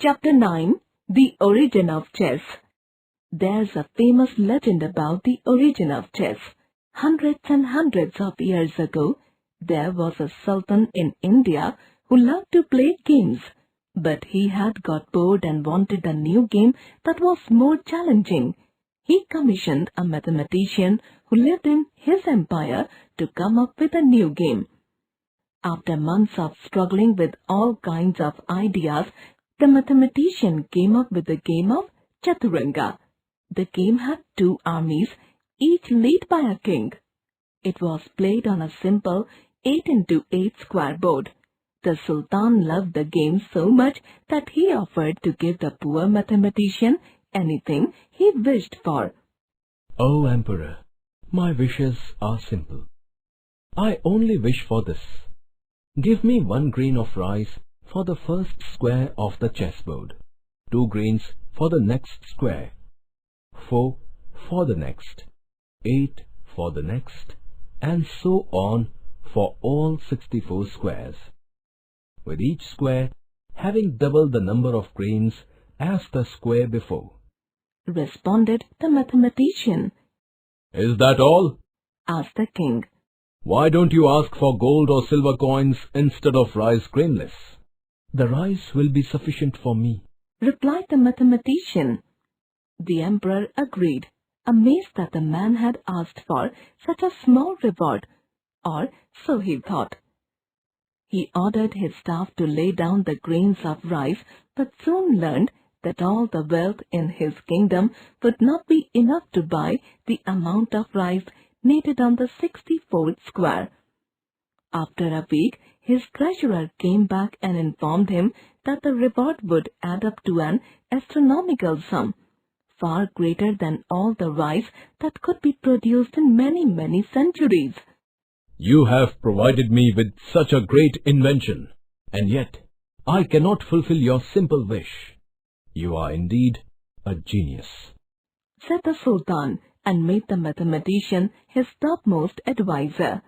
Chapter 9. The Origin of Chess. There's a famous legend about the origin of chess. Hundreds and hundreds of years ago, there was a sultan in India who loved to play games. But he had got bored and wanted a new game that was more challenging. He commissioned a mathematician who lived in his empire to come up with a new game. After months of struggling with all kinds of ideas, the mathematician came up with the game of Chaturanga. The game had two armies, each led by a king. It was played on a simple 8x8 square board. The Sultan loved the game so much that he offered to give the poor mathematician anything he wished for. "O Emperor, my wishes are simple. I only wish for this. Give me 1 grain of rice for the first square of the chessboard, 2 grains for the next square, 4 for the next, 8 for the next, and so on for all 64 squares, with each square having double the number of grains as the square before," responded the mathematician. "Is that all?" asked the king. "Why don't you ask for gold or silver coins instead of rice grainless?" "The rice will be sufficient for me," replied the mathematician. The emperor agreed, amazed that the man had asked for such a small reward, or so he thought. He ordered his staff to lay down the grains of rice, but soon learned that all the wealth in his kingdom would not be enough to buy the amount of rice needed on the 64th square. After a week, his treasurer came back and informed him that the reward would add up to an astronomical sum, far greater than all the rice that could be produced in many, many centuries. "You have provided me with such a great invention, and yet I cannot fulfill your simple wish. You are indeed a genius," said the Sultan, and made the mathematician his topmost adviser.